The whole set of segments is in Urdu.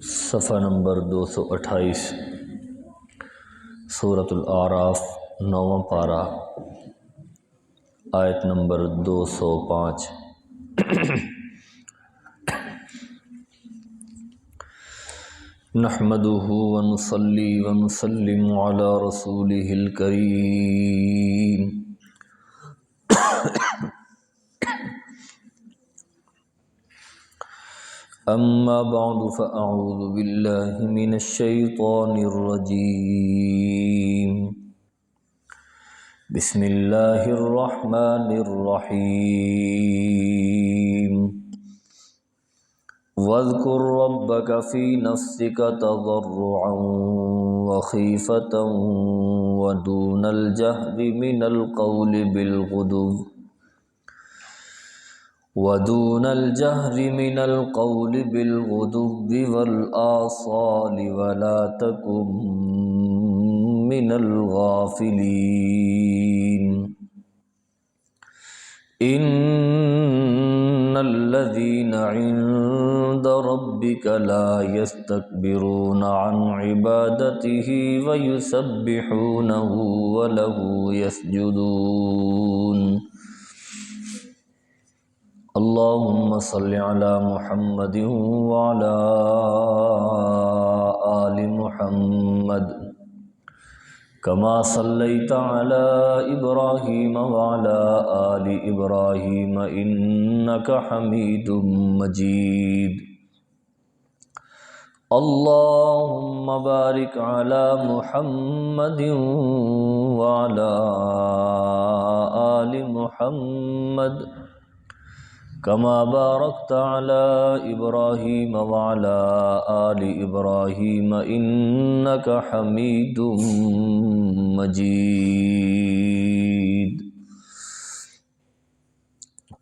صفحہ نمبر 228 سورۃ الاعراف 9واں پارہ آیت نمبر 205۔ نحمدہ ونصلی ونسلم علی رسولہ الکریم۔ اما بعد فاعوذ باللہ من الشیطان الرجیم۔ بسم اللہ الرحمن الرحیم۔ واذکر ربک فی نفسک تضرعا وخیفة ودون الجہر من القول بالغدو والآصال ولا تکن من الغافلین۔ ان الذین عند ربک لا یستکبرون عن عبادته ویسبحونہ وله یسجدون۔ اللہم صل علی محمد وعلی آل محمد کما صلیت علی ابراہیم وعلی آل ابراہیم انک حمید مجید۔ اللہم بارک علی محمد وعلی آل محمد کما بارکت علی ابراہیم وعلی آل ابراہیم انک حمید مجید۔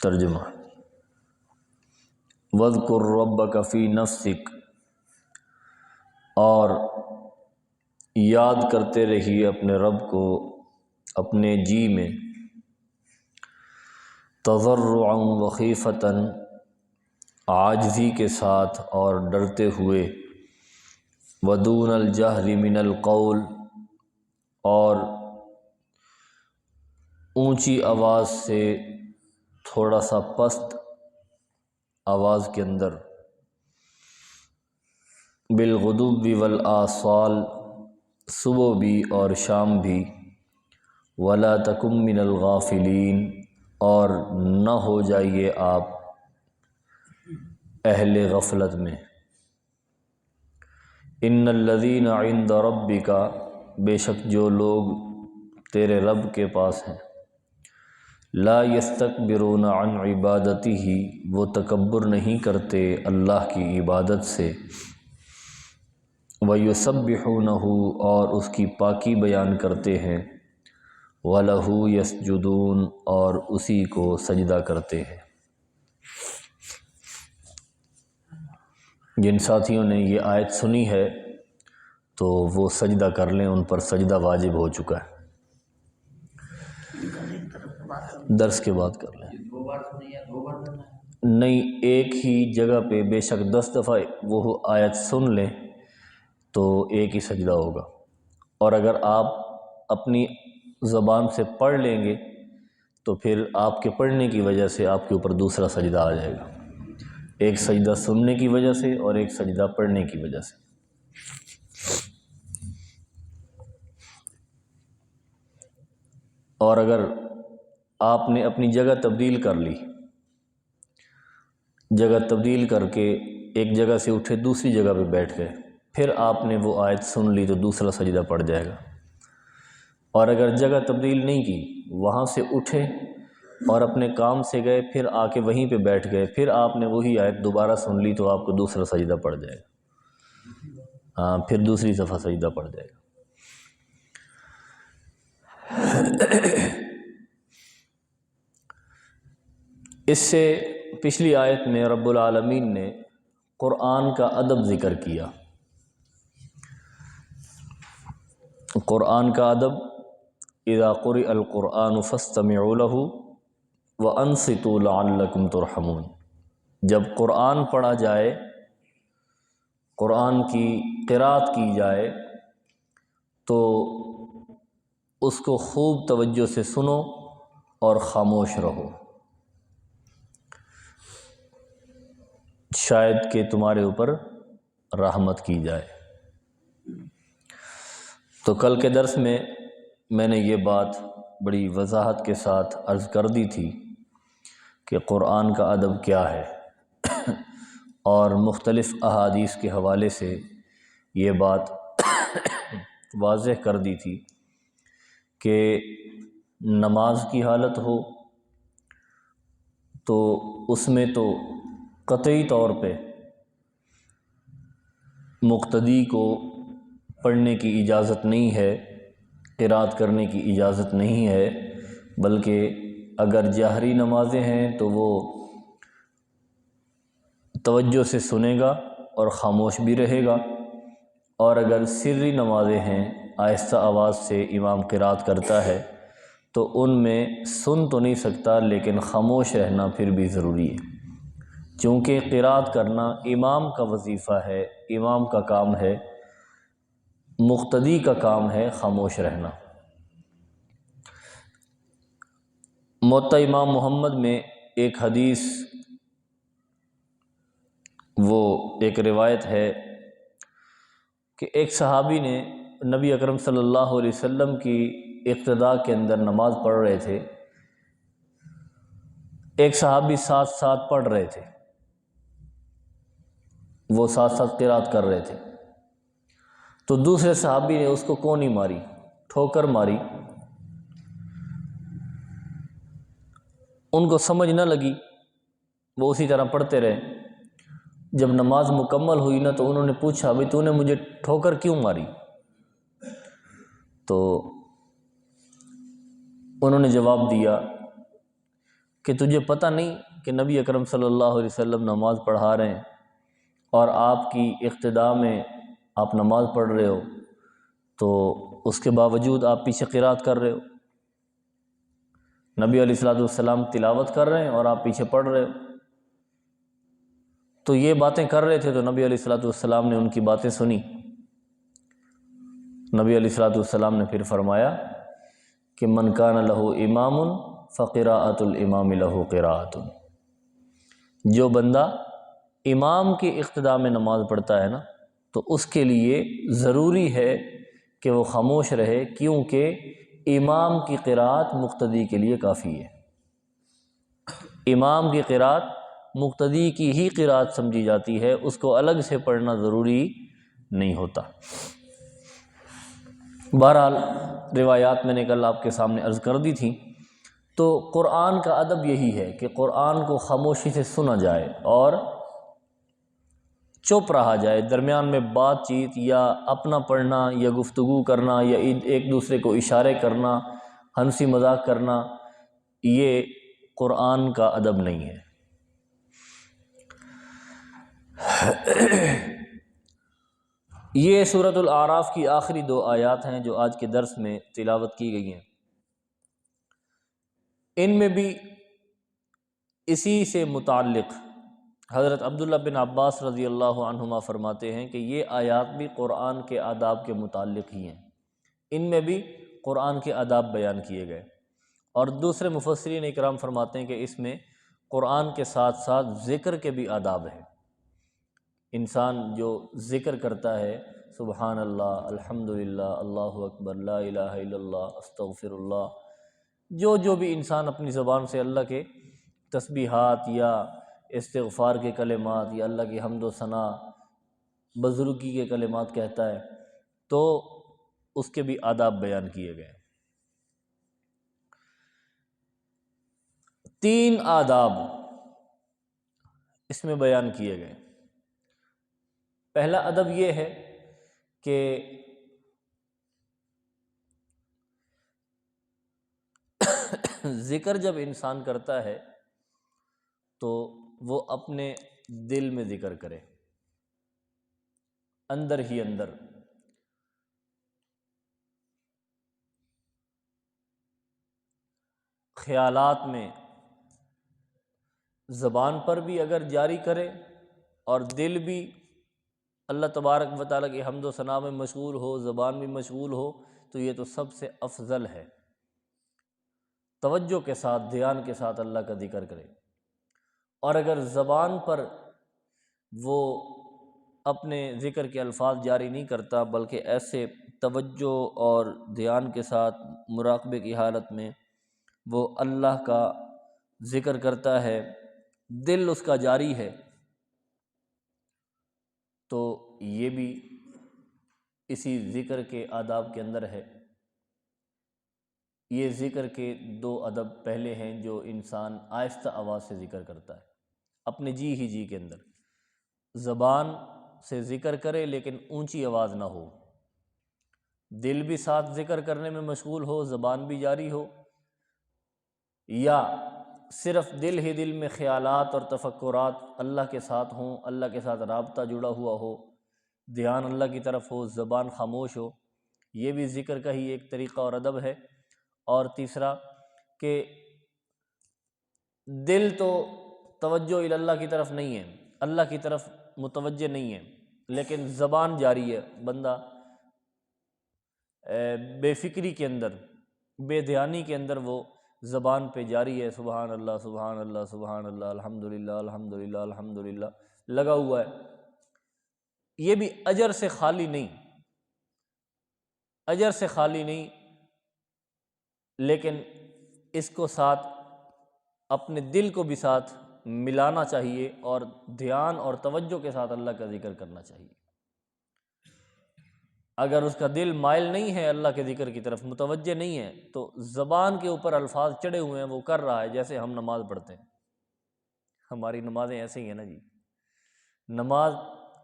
ترجمہ۔ واذکر ربک فی نفسک، اور یاد کرتے رہیے اپنے رب کو اپنے جی میں، تضرعا وخیفة، عاجزی کے ساتھ اور ڈرتے ہوئے، ودون الجہر من القول، اور اونچی آواز سے تھوڑا سا پست آواز کے اندر، بالغدو والآصال، صبح بھی اور شام بھی، ولا تکن من الغافلین، اور نہ ہو جائیے آپ اہل غفلت میں۔ ان الذین عند ربک، بے شک جو لوگ تیرے رب کے پاس ہیں، لا یستکبرون عن عبادتہ، وہ تکبر نہیں کرتے اللہ کی عبادت سے، ویسبحونہ، اور اس کی پاکی بیان کرتے ہیں، وَلَهُ يَسْجُدُونَ، اور اسی کو سجدہ کرتے ہیں۔ جن ساتھیوں نے یہ آیت سنی ہے تو وہ سجدہ کر لیں، ان پر سجدہ واجب ہو چکا ہے، درس کے بعد کر لیں۔ نہیں، ایک ہی جگہ پہ بے شک 10 دفعہ وہ آیت سن لیں تو ایک ہی سجدہ ہوگا، اور اگر آپ اپنی زبان سے پڑھ لیں گے تو پھر آپ کے پڑھنے کی وجہ سے آپ کے اوپر دوسرا سجدہ آ جائے گا، ایک سجدہ سننے کی وجہ سے اور ایک سجدہ پڑھنے کی وجہ سے۔ اور اگر آپ نے اپنی جگہ تبدیل کر لی، جگہ تبدیل کر کے ایک جگہ سے اٹھے دوسری جگہ پہ بیٹھ گئے، پھر آپ نے وہ آیت سن لی تو دوسرا سجدہ پڑ جائے گا۔ اور اگر جگہ تبدیل نہیں کی، وہاں سے اٹھے اور اپنے کام سے گئے، پھر آ کے وہیں پہ بیٹھ گئے، پھر آپ نے وہی آیت دوبارہ سن لی تو آپ کو دوسرا سجدہ پڑ جائے گا، پھر دوسری دفعہ سجدہ پڑ جائے گا۔ اس سے پچھلی آیت میں رب العالمین نے قرآن کا ادب ذکر کیا۔ قرآن کا ادب، اذا قرئ القرآن فاستمعوا له وانصتوا لعلکم ترحمون، جب قرآن پڑھا جائے، قرآن کی قرات کی جائے تو اس کو خوب توجہ سے سنو اور خاموش رہو، شاید کہ تمہارے اوپر رحمت کی جائے۔ تو کل کے درس میں نے یہ بات بڑی وضاحت کے ساتھ عرض کر دی تھی کہ قرآن کا ادب کیا ہے، اور مختلف احادیث کے حوالے سے یہ بات واضح کر دی تھی کہ نماز کی حالت ہو تو اس میں تو قطعی طور پہ مقتدی کو پڑھنے کی اجازت نہیں ہے، قرات کرنے کی اجازت نہیں ہے، بلکہ اگر جہری نمازیں ہیں تو وہ توجہ سے سنے گا اور خاموش بھی رہے گا، اور اگر سری نمازیں ہیں آہستہ آواز سے امام قرات کرتا ہے تو ان میں سن تو نہیں سکتا لیکن خاموش رہنا پھر بھی ضروری ہے، چونکہ قرات کرنا امام کا وظیفہ ہے، امام کا کام ہے، مقتدی کا کام ہے خاموش رہنا۔ موطا امام محمد میں ایک حدیث، وہ ایک روایت ہے کہ ایک صحابی نے نبی اکرم صلی اللہ علیہ وسلم کی اقتداء کے اندر نماز پڑھ رہے تھے، ایک صحابی ساتھ ساتھ پڑھ رہے تھے، وہ ساتھ ساتھ قرات کر رہے تھے، تو دوسرے صحابی نے اس کو کونی ماری، ٹھوکر ماری، ان کو سمجھ نہ لگی، وہ اسی طرح پڑھتے رہے۔ جب نماز مکمل ہوئی نا تو انہوں نے پوچھا بھئی تو نے مجھے ٹھوکر کیوں ماری؟ تو انہوں نے جواب دیا کہ تجھے پتہ نہیں کہ نبی اکرم صلی اللہ علیہ وسلم نماز پڑھا رہے ہیں اور آپ کی اقتداء میں آپ نماز پڑھ رہے ہو، تو اس کے باوجود آپ پیچھے قرات کر رہے ہو، نبی علیہ السلام تلاوت کر رہے ہیں اور آپ پیچھے پڑھ رہے ہو۔ تو یہ باتیں کر رہے تھے تو نبی علیہ السلام نے ان کی باتیں سنی۔ نبی علیہ السلام نے پھر فرمایا کہ من کان لہ امام فقراءۃ الامام لہ قراءۃ، جو بندہ امام کی اقتداء میں نماز پڑھتا ہے نا تو اس کے لیے ضروری ہے کہ وہ خاموش رہے، کیونکہ امام کی قرات مقتدی کے لیے کافی ہے۔ امام کی قرات مقتدی کی ہی قرات سمجھی جاتی ہے، اس کو الگ سے پڑھنا ضروری نہیں ہوتا۔ بہرحال روایات میں نے کل آپ کے سامنے عرض کر دی تھی، تو قرآن کا ادب یہی ہے کہ قرآن کو خاموشی سے سنا جائے اور چپ رہا جائے، درمیان میں بات چیت یا اپنا پڑھنا یا گفتگو کرنا یا ایک دوسرے کو اشارے کرنا، ہنسی مذاق کرنا، یہ قرآن کا ادب نہیں ہے۔ یہ سورۃ الاعراف کی آخری 2 آیات ہیں جو آج کے درس میں تلاوت کی گئی ہیں۔ ان میں بھی اسی سے متعلق حضرت عبداللہ بن عباس رضی اللہ عنہما فرماتے ہیں کہ یہ آیات بھی قرآن کے آداب کے متعلق ہی ہیں، ان میں بھی قرآن کے آداب بیان کیے گئے، اور دوسرے مفسرین اکرام فرماتے ہیں کہ اس میں قرآن کے ساتھ ساتھ ذکر کے بھی آداب ہیں۔ انسان جو ذکر کرتا ہے سبحان اللہ، الحمدللہ، اللہ اکبر، لا الہ الا اللہ، استغفر اللہ، جو بھی انسان اپنی زبان سے اللہ کے تسبیحات یا استغفار کے کلمات یا اللہ کی حمد و ثنا، بزرگی کے کلمات کہتا ہے، تو اس کے بھی آداب بیان کیے گئے۔ 3 آداب اس میں بیان کیے گئے۔ پہلا ادب یہ ہے کہ ذکر جب انسان کرتا ہے تو وہ اپنے دل میں ذکر کرے، اندر ہی اندر، خیالات میں، زبان پر بھی اگر جاری کرے اور دل بھی اللہ تبارک و تعالیٰ کی حمد و ثنا میں مشغول ہو، زبان بھی مشغول ہو، تو یہ تو سب سے افضل ہے۔ توجہ کے ساتھ، دھیان کے ساتھ اللہ کا ذکر کرے۔ اور اگر زبان پر وہ اپنے ذکر کے الفاظ جاری نہیں کرتا، بلکہ ایسے توجہ اور دھیان کے ساتھ مراقبے کی حالت میں وہ اللہ کا ذکر کرتا ہے، دل اس کا جاری ہے، تو یہ بھی اسی ذکر کے آداب کے اندر ہے۔ یہ ذکر کے دو ادب پہلے ہیں جو انسان آہستہ آواز سے ذکر کرتا ہے، اپنے جی ہی جی کے اندر، زبان سے ذکر کرے لیکن اونچی آواز نہ ہو، دل بھی ساتھ ذکر کرنے میں مشغول ہو، زبان بھی جاری ہو، یا صرف دل ہی دل میں خیالات اور تفکرات اللہ کے ساتھ ہوں، اللہ کے ساتھ رابطہ جڑا ہوا ہو، دھیان اللہ کی طرف ہو، زبان خاموش ہو، یہ بھی ذکر کا ہی ایک طریقہ اور ادب ہے۔ اور تیسرا کہ دل تو توجہ الی اللہ کی طرف نہیں ہے، اللہ کی طرف متوجہ نہیں ہے، لیکن زبان جاری ہے، بندہ بے فکری کے اندر، بے دھیانی کے اندر وہ زبان پہ جاری ہے، سبحان اللہ سبحان اللہ سبحان اللہ، الحمدللہ الحمدللہ الحمدللہ لگا ہوا ہے۔ یہ بھی اجر سے خالی نہیں، اجر سے خالی نہیں، لیکن اس کو ساتھ اپنے دل کو بھی ساتھ ملانا چاہیے اور دھیان اور توجہ کے ساتھ اللہ کا ذکر کرنا چاہیے۔ اگر اس کا دل مائل نہیں ہے اللہ کے ذکر کی طرف، متوجہ نہیں ہے، تو زبان کے اوپر الفاظ چڑھے ہوئے ہیں، وہ کر رہا ہے جیسے ہم نماز پڑھتے ہیں، ہماری نمازیں ایسے ہی ہیں نا جی، نماز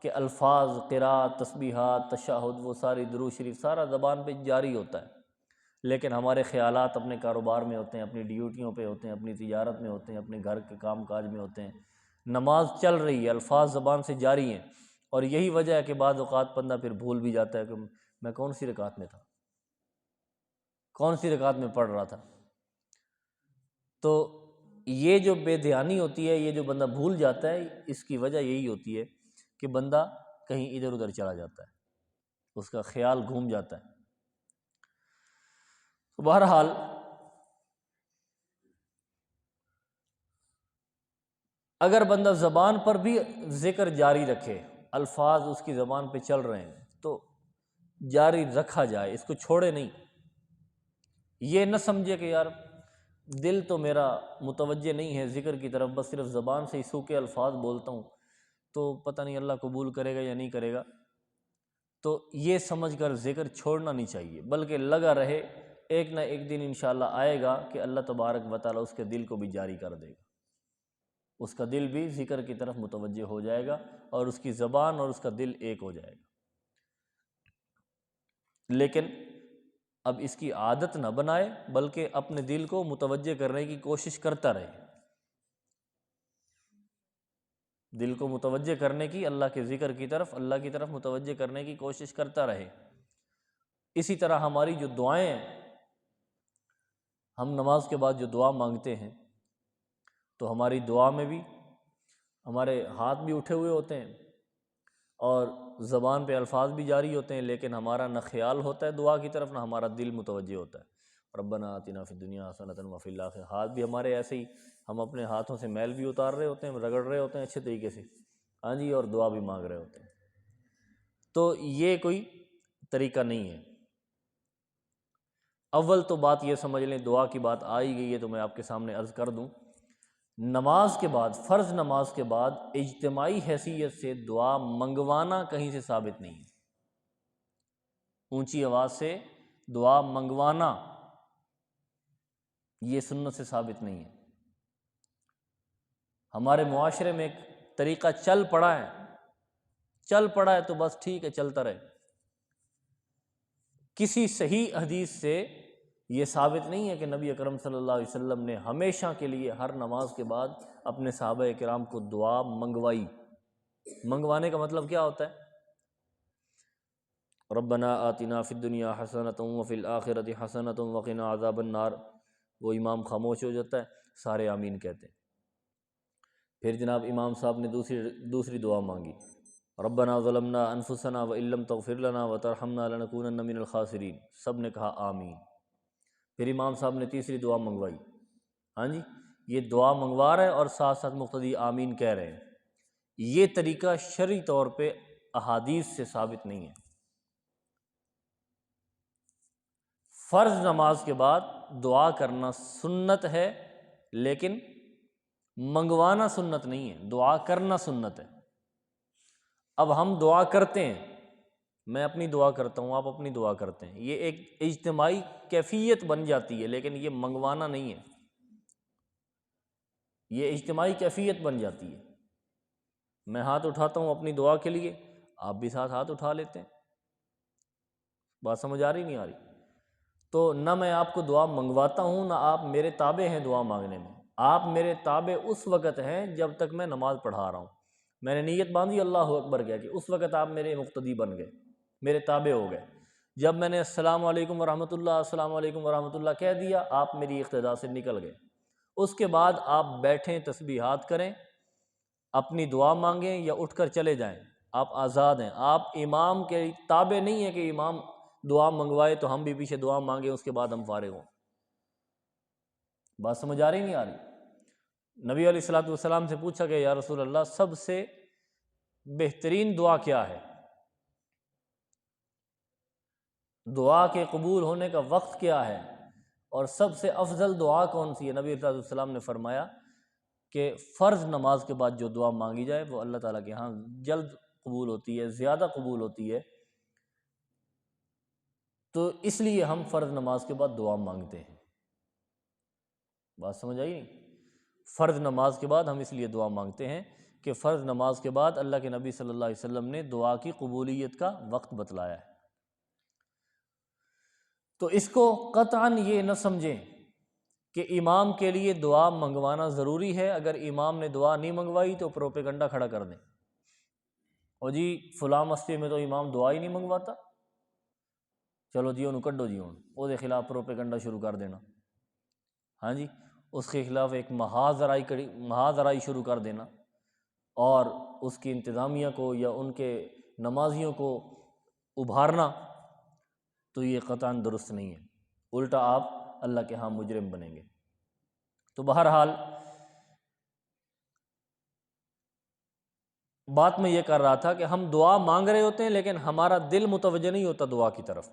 کے الفاظ، قرات، تسبیحات، تشہد، وہ ساری درود شریف سارا زبان پہ جاری ہوتا ہے، لیکن ہمارے خیالات اپنے کاروبار میں ہوتے ہیں، اپنی ڈیوٹیوں پہ ہوتے ہیں، اپنی تجارت میں ہوتے ہیں، اپنے گھر کے کام کاج میں ہوتے ہیں، نماز چل رہی ہے، الفاظ زبان سے جاری ہیں، اور یہی وجہ ہے کہ بعض اوقات بندہ پھر بھول بھی جاتا ہے کہ میں کون سی رکعت میں تھا، کون سی رکعت میں پڑھ رہا تھا۔ تو یہ جو بے دھیانی ہوتی ہے، یہ جو بندہ بھول جاتا ہے، اس کی وجہ یہی ہوتی ہے کہ بندہ کہیں ادھر ادھر چلا جاتا ہے، اس کا خیال گھوم جاتا ہے۔ بہرحال اگر بندہ زبان پر بھی ذکر جاری رکھے، الفاظ اس کی زبان پہ چل رہے ہیں، تو جاری رکھا جائے، اس کو چھوڑے نہیں۔ یہ نہ سمجھے کہ یار دل تو میرا متوجہ نہیں ہے ذکر کی طرف، بس صرف زبان سے ہی سوکھے الفاظ بولتا ہوں، تو پتہ نہیں اللہ قبول کرے گا یا نہیں کرے گا، تو یہ سمجھ کر ذکر چھوڑنا نہیں چاہیے، بلکہ لگا رہے، ایک نہ ایک دن انشاءاللہ آئے گا کہ اللہ تبارک و تعالیٰ اس کے دل کو بھی جاری کر دے گا، اس کا دل بھی ذکر کی طرف متوجہ ہو جائے گا، اور اس کی زبان اور اس کا دل ایک ہو جائے گا۔ لیکن اب اس کی عادت نہ بنائے، بلکہ اپنے دل کو متوجہ کرنے کی کوشش کرتا رہے، دل کو متوجہ کرنے کی، اللہ کے ذکر کی طرف، اللہ کی طرف متوجہ کرنے کی کوشش کرتا رہے۔ اسی طرح ہماری جو دعائیں ہیں، ہم نماز کے بعد جو دعا مانگتے ہیں، تو ہماری دعا میں بھی ہمارے ہاتھ بھی اٹھے ہوئے ہوتے ہیں اور زبان پہ الفاظ بھی جاری ہوتے ہیں، لیکن ہمارا نہ خیال ہوتا ہے دعا کی طرف، نہ ہمارا دل متوجہ ہوتا ہے۔ ربنا آتنا فی الدنیا حسنۃ وفی الآخرۃ، ہاتھ بھی ہمارے ایسے ہی، ہم اپنے ہاتھوں سے میل بھی اتار رہے ہوتے ہیں، رگڑ رہے ہوتے ہیں اچھے طریقے سے، ہاں جی، اور دعا بھی مانگ رہے ہوتے ہیں۔ تو یہ کوئی طریقہ نہیں ہے۔ اول تو بات یہ سمجھ لیں، دعا کی بات آ ہی گئی ہے تو میں آپ کے سامنے عرض کر دوں، نماز کے بعد، فرض نماز کے بعد اجتماعی حیثیت سے دعا منگوانا کہیں سے ثابت نہیں ہے، اونچی آواز سے دعا منگوانا یہ سنت سے ثابت نہیں ہے۔ ہمارے معاشرے میں ایک طریقہ چل پڑا ہے تو بس ٹھیک ہے، چلتا رہے، کسی صحیح حدیث سے یہ ثابت نہیں ہے کہ نبی اکرم صلی اللہ علیہ وسلم نے ہمیشہ کے لیے ہر نماز کے بعد اپنے صحابہ کرام کو دعا منگوائی۔ منگوانے کا مطلب کیا ہوتا ہے؟ ربنا آتنا فی الدنیا حسنۃ وفی الآخرۃ حسنۃ وقنا عذاب النار، وہ امام خاموش ہو جاتا ہے، سارے آمین کہتے ہیں۔ پھر جناب امام صاحب نے دوسری دعا مانگی، ربنا ظلمنا انفسنا وان لم تغفر لنا وترحمنا لنکونن من الخاسرین، سب نے کہا آمین۔ پھر امام صاحب نے تیسری دعا منگوائی، ہاں جی، یہ دعا منگوا رہے ہیں اور ساتھ ساتھ مقتدی آمین کہہ رہے ہیں۔ یہ طریقہ شرعی طور پہ احادیث سے ثابت نہیں ہے۔ فرض نماز کے بعد دعا کرنا سنت ہے، لیکن منگوانا سنت نہیں ہے، دعا کرنا سنت ہے۔ اب ہم دعا کرتے ہیں، میں اپنی دعا کرتا ہوں، آپ اپنی دعا کرتے ہیں، یہ ایک اجتماعی کیفیت بن جاتی ہے، لیکن یہ منگوانا نہیں ہے، یہ اجتماعی کیفیت بن جاتی ہے۔ میں ہاتھ اٹھاتا ہوں اپنی دعا کے لیے، آپ بھی ساتھ ہاتھ اٹھا لیتے ہیں۔ بات سمجھ آ رہی نہیں آ رہی؟ تو نہ میں آپ کو دعا منگواتا ہوں، نہ آپ میرے تابع ہیں دعا مانگنے میں۔ آپ میرے تابع اس وقت ہیں جب تک میں نماز پڑھا رہا ہوں، میں نے نیت باندھی اللہ اکبر کہہ کے، اس وقت آپ میرے مقتدی بن گئے، میرے تابع ہو گئے۔ جب میں نے السلام علیکم ورحمۃ اللہ، السلام علیکم ورحمۃ اللہ کہہ دیا، آپ میری اقتداء سے نکل گئے۔ اس کے بعد آپ بیٹھیں، تسبیحات کریں، اپنی دعا مانگیں یا اٹھ کر چلے جائیں، آپ آزاد ہیں۔ آپ امام کے تابع نہیں ہیں کہ امام دعا منگوائے تو ہم بھی پیچھے دعا مانگیں، اس کے بعد ہم فارغ ہوں۔ بات سمجھ آ رہی نہیں آ رہی؟ نبی علیہ الصلوۃ والسلام سے پوچھا کہ یا رسول اللہ، سب سے بہترین دعا کیا ہے؟ دعا کے قبول ہونے کا وقت کیا ہے؟ اور سب سے افضل دعا کون سی ہے؟ نبی علیہ السلام نے فرمایا کہ فرض نماز کے بعد جو دعا مانگی جائے وہ اللہ تعالیٰ کے ہاں جلد قبول ہوتی ہے، زیادہ قبول ہوتی ہے۔ تو اس لیے ہم فرض نماز کے بعد دعا مانگتے ہیں۔ بات سمجھ آئی نہیں؟ فرض نماز کے بعد ہم اس لیے دعا مانگتے ہیں کہ فرض نماز کے بعد اللہ کے نبی صلی اللہ علیہ وسلم نے دعا کی قبولیت کا وقت بتلایا ہے۔ تو اس کو قطعاً یہ نہ سمجھیں کہ امام کے لیے دعا منگوانا ضروری ہے، اگر امام نے دعا نہیں منگوائی تو پروپیگنڈا کھڑا کر دیں، اور جی فلاں مسجد میں تو امام دعا ہی نہیں منگواتا، چلو جی انہوں کڈو جی، وہ دے خلاف پروپیگنڈا شروع کر دینا، ہاں جی، اس کے خلاف ایک محاذ آرائی شروع کر دینا، اور اس کی انتظامیہ کو یا ان کے نمازیوں کو ابھارنا، تو یہ قطعاً درست نہیں ہے، الٹا آپ اللہ کے ہاں مجرم بنیں گے۔ تو بہرحال بات میں یہ کر رہا تھا کہ ہم دعا مانگ رہے ہوتے ہیں لیکن ہمارا دل متوجہ نہیں ہوتا دعا کی طرف،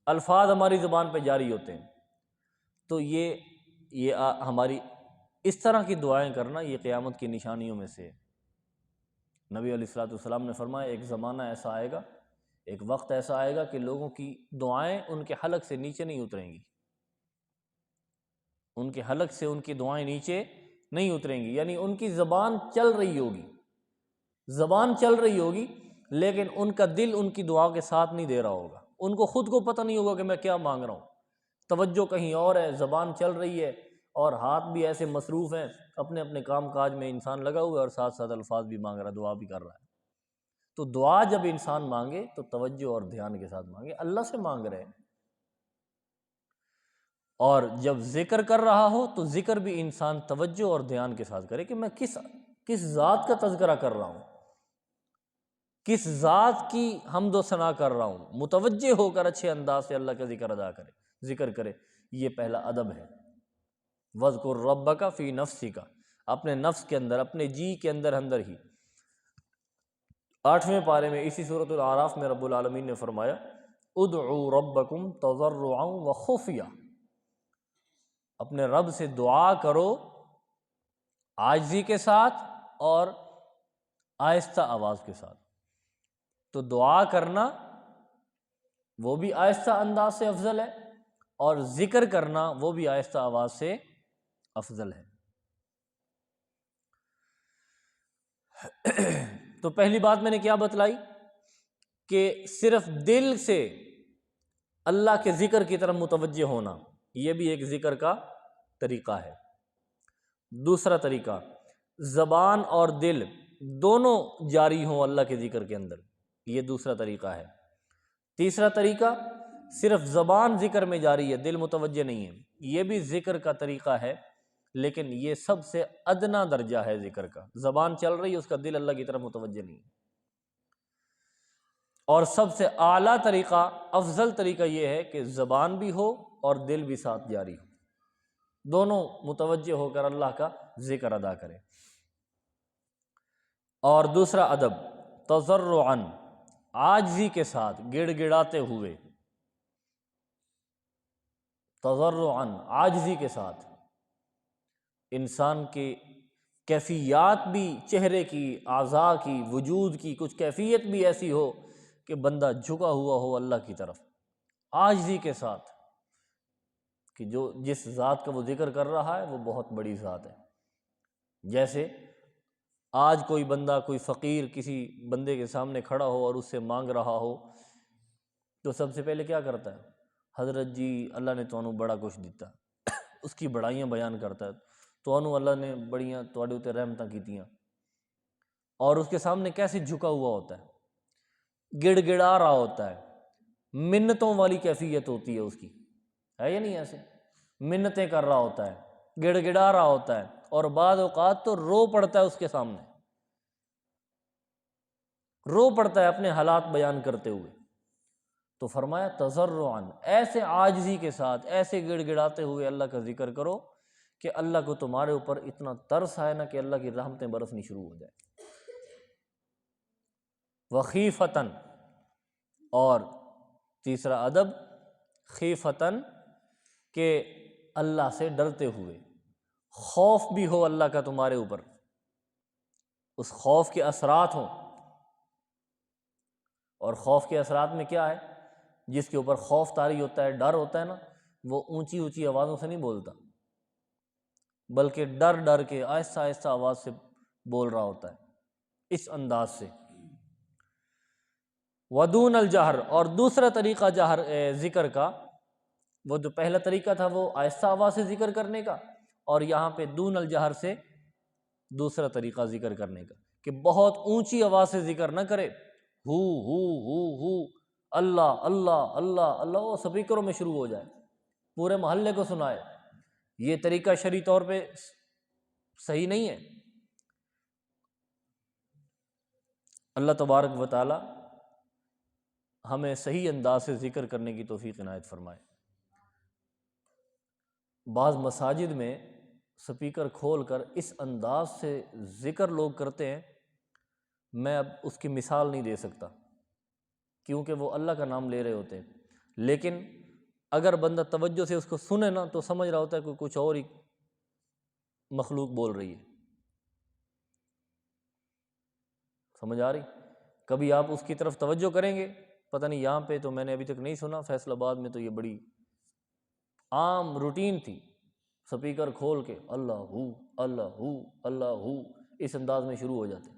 الفاظ ہماری زبان پہ جاری ہوتے ہیں۔ تو یہ ہماری اس طرح کی دعائیں کرنا یہ قیامت کی نشانیوں میں سے ہے۔ نبی علیہ الصلوۃ والسلام نے فرمایا ایک زمانہ ایسا آئے گا، ایک وقت ایسا آئے گا کہ لوگوں کی دعائیں ان کے حلق سے نیچے نہیں اتریں گی، ان کے حلق سے ان کی دعائیں نیچے نہیں اتریں گی، یعنی ان کی زبان چل رہی ہوگی لیکن ان کا دل ان کی دعا کے ساتھ نہیں دے رہا ہوگا، ان کو خود کو پتہ نہیں ہوگا کہ میں کیا مانگ رہا ہوں، توجہ کہیں اور ہے، زبان چل رہی ہے اور ہاتھ بھی ایسے مصروف ہیں، اپنے اپنے کام کاج میں انسان لگا ہوا ہے اور ساتھ ساتھ الفاظ بھی مانگ رہا ہے، دعا بھی کر رہا ہے۔ تو دعا جب انسان مانگے تو توجہ اور دھیان کے ساتھ مانگے، اللہ سے مانگ رہے ہیں، اور جب ذکر کر رہا ہو تو ذکر بھی انسان توجہ اور دھیان کے ساتھ کرے کہ میں کس ذات کا تذکرہ کر رہا ہوں، کس ذات کی حمد و ثنا کر رہا ہوں، متوجہ ہو کر اچھے انداز سے اللہ کا ذکر ادا کرے، ذکر کرے۔ یہ پہلا ادب ہے۔ وَاذْكُرْ رَبَّكَ فِي نَفْسِكَ، اپنے نفس کے اندر، اپنے جی کے اندر ہی۔ 8ویں پارے میں اسی سورۃ الاعراف میں رب العالمین نے فرمایا ادعوا ربکم تضرعا وخفیا، اپنے رب سے دعا کرو عاجزی کے ساتھ اور آہستہ آواز کے ساتھ۔ تو دعا کرنا وہ بھی آہستہ انداز سے افضل ہے، اور ذکر کرنا وہ بھی آہستہ آواز سے افضل ہے۔ تو پہلی بات میں نے کیا بتلائی کہ صرف دل سے اللہ کے ذکر کی طرف متوجہ ہونا، یہ بھی ایک ذکر کا طریقہ ہے۔ دوسرا طریقہ، زبان اور دل دونوں جاری ہوں اللہ کے ذکر کے اندر، یہ دوسرا طریقہ ہے۔ تیسرا طریقہ، صرف زبان ذکر میں جاری ہے، دل متوجہ نہیں ہے، یہ بھی ذکر کا طریقہ ہے، لیکن یہ سب سے ادنا درجہ ہے ذکر کا۔ زبان چل رہی ہے، اس کا دل اللہ کی طرف متوجہ نہیں ہے۔ اور سب سے اعلیٰ طریقہ، افضل طریقہ یہ ہے کہ زبان بھی ہو اور دل بھی ساتھ جاری ہو، دونوں متوجہ ہو کر اللہ کا ذکر ادا کرے۔ اور دوسرا ادب تضرعاً، عاجزی کے ساتھ، گڑ گڑاتے ہوئے، تضرعاً عاجزی کے ساتھ۔ انسان کی کیفیات بھی، چہرے کی، اعضاء کی، وجود کی کچھ کیفیت بھی ایسی ہو کہ بندہ جھکا ہوا ہو اللہ کی طرف، عاجزی کے ساتھ، کہ جو جس ذات کا وہ ذکر کر رہا ہے وہ بہت بڑی ذات ہے۔ جیسے آج کوئی بندہ، کوئی فقیر کسی بندے کے سامنے کھڑا ہو اور اس سے مانگ رہا ہو تو سب سے پہلے کیا کرتا ہے؟ حضرت جی اللہ نے تانوں بڑا کچھ دیتا، اس کی بڑائیاں بیان کرتا ہے، تانوں اللہ نے بڑیاں تواڈے تے رحمتاں کیتیاں، اور اس کے سامنے کیسے جھکا ہوا ہوتا ہے، گڑ گڑا رہا ہوتا ہے، منتوں والی کیفیت ہوتی ہے اس کی، ہے یا نہیں ایسے؟ منتیں کر رہا ہوتا ہے، گڑ گڑا رہا ہوتا ہے، اور بعض اوقات تو رو پڑتا ہے اس کے سامنے، رو پڑتا ہے اپنے حالات بیان کرتے ہوئے۔ تو فرمایا تضرعاً، ایسے عاجزی کے ساتھ، ایسے گڑ گڑاتے ہوئے اللہ کا ذکر کرو کہ اللہ کو تمہارے اوپر اتنا ترس آئے نا کہ اللہ کی رحمتیں برسنی شروع ہو جائے۔ وخیفتاً، اور تیسرا ادب خیفتاً، کہ اللہ سے ڈرتے ہوئے، خوف بھی ہو اللہ کا تمہارے اوپر، اس خوف کے اثرات ہوں۔ اور خوف کے اثرات میں کیا ہے؟ جس کے اوپر خوف طاری ہوتا ہے، ڈر ہوتا ہے نا، وہ اونچی اونچی آوازوں سے نہیں بولتا، بلکہ ڈر ڈر کے آہستہ آہستہ آواز سے بول رہا ہوتا ہے، اس انداز سے۔ ودون الجہر، اور دوسرا طریقہ جہر ذکر کا، وہ جو پہلا طریقہ تھا وہ آہستہ آواز سے ذکر کرنے کا، اور یہاں پہ دون الجہر سے دوسرا طریقہ ذکر کرنے کا، کہ بہت اونچی آواز سے ذکر نہ کرے، ہو اللہ اللہ اللہ اللہ، وہ سپیکروں میں شروع ہو جائے، پورے محلے کو سنائے۔ یہ طریقہ شرعی طور پہ صحیح نہیں ہے۔ اللہ تبارک و تعالی ہمیں صحیح انداز سے ذکر کرنے کی توفیق عنایت فرمائے۔ بعض مساجد میں سپیکر کھول کر اس انداز سے ذکر لوگ کرتے ہیں، میں اب اس کی مثال نہیں دے سکتا کیونکہ وہ اللہ کا نام لے رہے ہوتے ہیں، لیکن اگر بندہ توجہ سے اس کو سنے نا تو سمجھ رہا ہوتا ہے کہ کچھ اور ہی مخلوق بول رہی ہے۔ سمجھ آ رہی؟ کبھی آپ اس کی طرف توجہ کریں گے، پتہ نہیں یہاں پہ تو میں نے ابھی تک نہیں سنا، فیصل آباد میں تو یہ بڑی عام روٹین تھی، سپیکر کھول کے اللہ ہو اللہ ہو اللہ ہو، اس انداز میں شروع ہو جاتے۔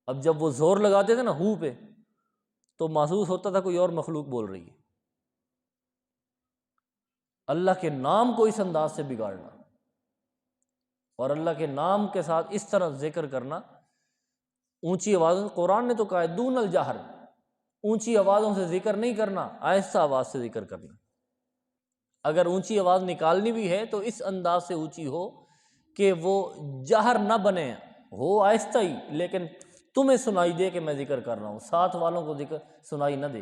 اب جب وہ زور لگاتے تھے نا ہو پہ تو محسوس ہوتا تھا کوئی اور مخلوق بول رہی ہے۔ اللہ کے نام کو اس انداز سے بگاڑنا اور اللہ کے نام کے ساتھ اس طرح ذکر کرنا، اونچی آوازوں، قرآن نے تو کہا ہے دون الجہر، اونچی آوازوں سے ذکر نہیں کرنا، آہستہ آواز سے ذکر کرنا۔ اگر اونچی آواز نکالنی بھی ہے تو اس انداز سے اونچی ہو کہ وہ جہر نہ بنے، ہو آہستہ ہی، لیکن تمہیں سنائی دے کہ میں ذکر کر رہا ہوں، ساتھ والوں کو ذکر سنائی نہ دے،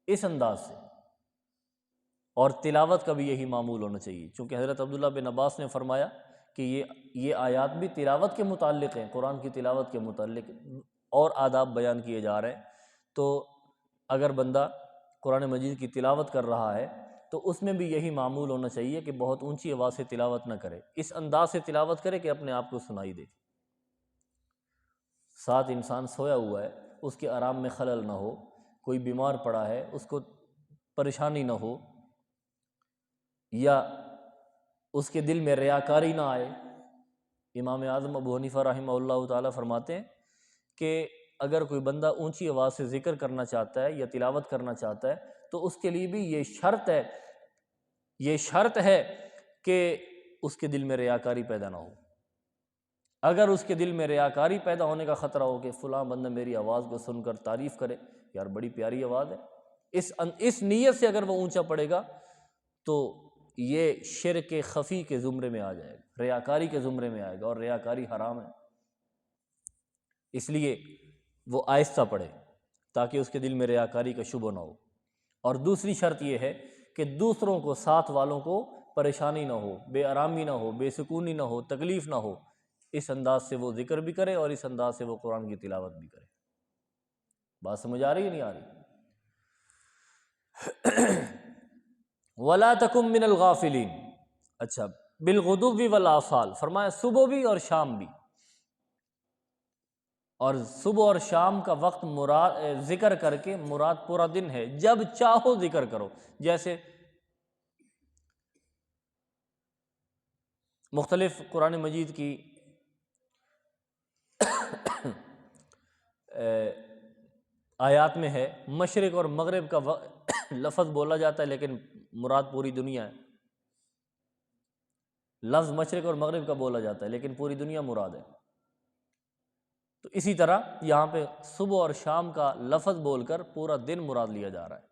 اس انداز سے۔ اور تلاوت کا بھی یہی معمول ہونا چاہیے، چونکہ حضرت عبداللہ بن عباس نے فرمایا کہ یہ آیات بھی تلاوت کے متعلق ہیں، قرآن کی تلاوت کے متعلق اور آداب بیان کیے جا رہے ہیں۔ تو اگر بندہ قرآن مجید کی تلاوت کر رہا ہے تو اس میں بھی یہی معمول ہونا چاہیے کہ بہت اونچی آواز سے تلاوت نہ کرے، اس انداز سے تلاوت کرے کہ اپنے آپ کو سنائی دے۔ ساتھ انسان سویا ہوا ہے، اس کے آرام میں خلل نہ ہو، کوئی بیمار پڑا ہے اس کو پریشانی نہ ہو، یا اس کے دل میں ریاکاری نہ آئے۔ امام اعظم ابو حنیفہ رحمہ اللہ تعالیٰ فرماتے ہیں کہ اگر کوئی بندہ اونچی آواز سے ذکر کرنا چاہتا ہے یا تلاوت کرنا چاہتا ہے تو اس کے لیے بھی یہ شرط ہے کہ اس کے دل میں ریاکاری پیدا نہ ہو۔ اگر اس کے دل میں ریاکاری پیدا ہونے کا خطرہ ہو کہ فلاں بندہ میری آواز کو سن کر تعریف کرے، یار بڑی پیاری آواز ہے، اس نیت سے اگر وہ اونچا پڑے گا تو یہ شرک خفی کے زمرے میں آ جائے گا، ریاکاری کے زمرے میں آئے گا، اور ریاکاری حرام ہے، اس لیے وہ آہستہ پڑھے تاکہ اس کے دل میں ریاکاری کا شبہ نہ ہو۔ اور دوسری شرط یہ ہے کہ دوسروں کو، ساتھ والوں کو پریشانی نہ ہو، بے آرامی نہ ہو، بے سکونی نہ ہو، تکلیف نہ ہو، اس انداز سے وہ ذکر بھی کرے اور اس انداز سے وہ قرآن کی تلاوت بھی کرے۔ بات سمجھ آ رہی ہے نہیں آ رہی؟ وَلَا تَكُن مِّنَ الْغَافِلِينَ۔ اچھا، بالغدو والآصال، فرمایا صبح بھی اور شام بھی، اور صبح اور شام کا وقت مراد ذکر کر کے مراد پورا دن ہے، جب چاہو ذکر کرو۔ جیسے مختلف قرآن مجید کی آیات میں ہے، مشرق اور مغرب کا لفظ بولا جاتا ہے لیکن مراد پوری دنیا ہے۔ لفظ مشرق اور مغرب کا بولا جاتا ہے لیکن پوری دنیا مراد ہے۔ تو اسی طرح یہاں پہ صبح اور شام کا لفظ بول کر پورا دن مراد لیا جا رہا ہے،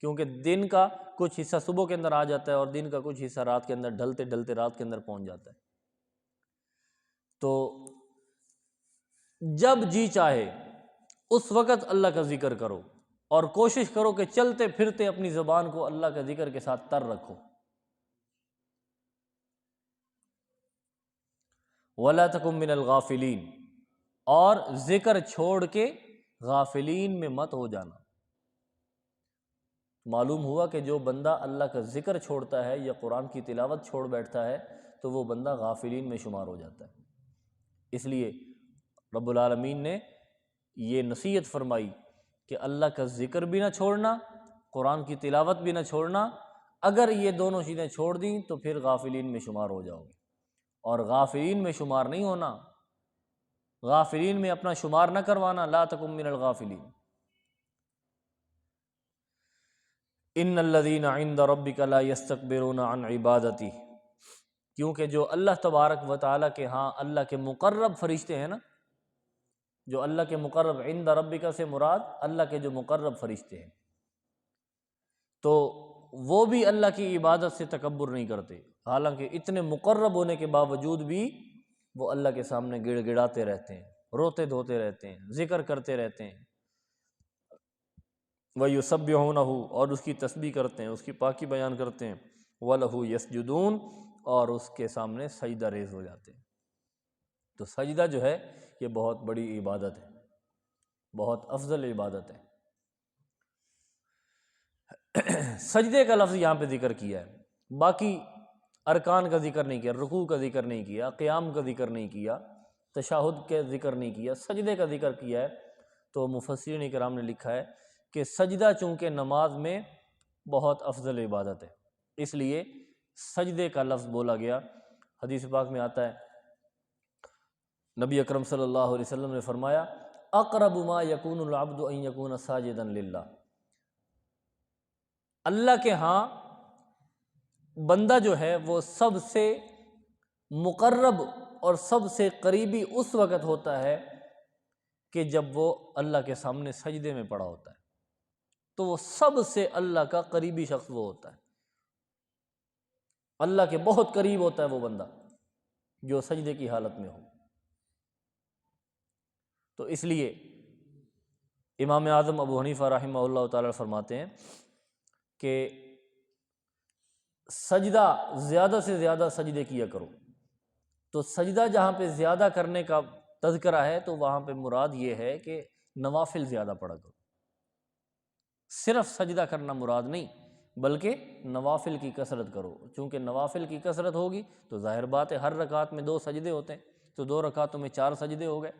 کیونکہ دن کا کچھ حصہ صبح کے اندر آ جاتا ہے اور دن کا کچھ حصہ رات کے اندر، ڈھلتے ڈھلتے رات کے اندر پہنچ جاتا ہے۔ تو جب جی چاہے اس وقت اللہ کا ذکر کرو، اور کوشش کرو کہ چلتے پھرتے اپنی زبان کو اللہ کا ذکر کے ساتھ تر رکھو۔ وَلَا تَكُن مِّنَ الْغَافِلِينَ، اور ذکر چھوڑ کے غافلین میں مت ہو جانا۔ معلوم ہوا کہ جو بندہ اللہ کا ذکر چھوڑتا ہے یا قرآن کی تلاوت چھوڑ بیٹھتا ہے تو وہ بندہ غافلین میں شمار ہو جاتا ہے۔ اس لیے رب العالمین نے یہ نصیحت فرمائی کہ اللہ کا ذکر بھی نہ چھوڑنا، قرآن کی تلاوت بھی نہ چھوڑنا۔ اگر یہ دونوں چیزیں چھوڑ دیں تو پھر غافلین میں شمار ہو جاؤ گے، اور غافلین میں شمار نہیں ہونا، غافلین میں اپنا شمار نہ کروانا۔ لا تکن من الغافلین۔ ان الذین عند ربک لا یستکبرون عن عبادتہ، کیونکہ جو اللہ تبارک و تعالیٰ کے ہاں اللہ کے مقرب فرشتے ہیں نا، جو اللہ کے مقرب، عند ربک سے مراد اللہ کے جو مقرب فرشتے ہیں، تو وہ بھی اللہ کی عبادت سے تکبر نہیں کرتے، حالانکہ اتنے مقرب ہونے کے باوجود بھی وہ اللہ کے سامنے گڑ گڑاتے رہتے ہیں، روتے دھوتے رہتے ہیں، ذکر کرتے رہتے ہیں، وَيُسَبِّحُونَهُ، اور اس کی تسبیح کرتے ہیں، اس کی پاکی بیان کرتے ہیں، وَلَهُ يَسْجُدُونَ، اور اس کے سامنے سجدہ ریز ہو جاتے ہیں۔ تو سجدہ جو ہے یہ بہت بڑی عبادت ہے، بہت افضل عبادت ہے۔ سجدے کا لفظ یہاں پہ ذکر کیا ہے، باقی ارکان کا ذکر نہیں کیا، رکوع کا ذکر نہیں کیا، قیام کا ذکر نہیں کیا، تشہد کا ذکر نہیں کیا، سجدے کا ذکر کیا ہے۔ تو مفسرین کرام نے لکھا ہے کہ سجدہ چونکہ نماز میں بہت افضل عبادت ہے، اس لیے سجدے کا لفظ بولا گیا۔ حدیث پاک میں آتا ہے، نبی اکرم صلی اللہ علیہ وسلم نے فرمایا، اقرب ما یکون العبد ان یکون ساجدا للہ، اللہ کے ہاں بندہ جو ہے وہ سب سے مقرب اور سب سے قریبی اس وقت ہوتا ہے کہ جب وہ اللہ کے سامنے سجدے میں پڑا ہوتا ہے، تو وہ سب سے اللہ کا قریبی شخص وہ ہوتا ہے، اللہ کے بہت قریب ہوتا ہے وہ بندہ جو سجدے کی حالت میں ہو۔ تو اس لیے امام اعظم ابو حنیفہ رحمہ اللہ تعالی فرماتے ہیں کہ سجدہ زیادہ سے زیادہ سجدے کیا کرو۔ تو سجدہ جہاں پہ زیادہ کرنے کا تذکرہ ہے تو وہاں پہ مراد یہ ہے کہ نوافل زیادہ پڑھا کرو، صرف سجدہ کرنا مراد نہیں بلکہ نوافل کی کثرت کرو، چونکہ نوافل کی کثرت ہوگی تو ظاہر بات ہے ہر رکعت میں 2 سجدے ہوتے ہیں، تو 2 رکعتوں میں 4 سجدے ہو گئے،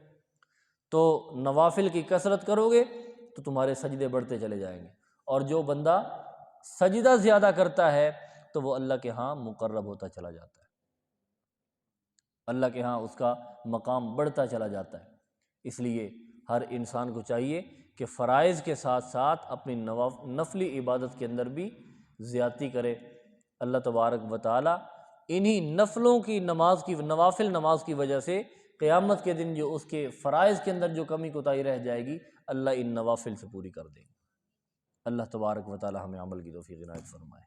تو نوافل کی کثرت کرو گے تو تمہارے سجدے بڑھتے چلے جائیں گے، اور جو بندہ سجدہ زیادہ کرتا ہے تو وہ اللہ کے ہاں مقرب ہوتا چلا جاتا ہے، اللہ کے ہاں اس کا مقام بڑھتا چلا جاتا ہے۔ اس لیے ہر انسان کو چاہیے کہ فرائض کے ساتھ ساتھ اپنی نفلی عبادت کے اندر بھی زیادتی کرے۔ اللہ تبارک و تعالیٰ انہی نفلوں کی نماز کی، نوافل نماز کی وجہ سے قیامت کے دن جو اس کے فرائض کے اندر جو کمی کوتاہی رہ جائے گی اللہ ان نوافل سے پوری کر دے گا۔ اللہ تبارک و تعالیٰ ہمیں عمل کی توفیق عنایت فرمائے۔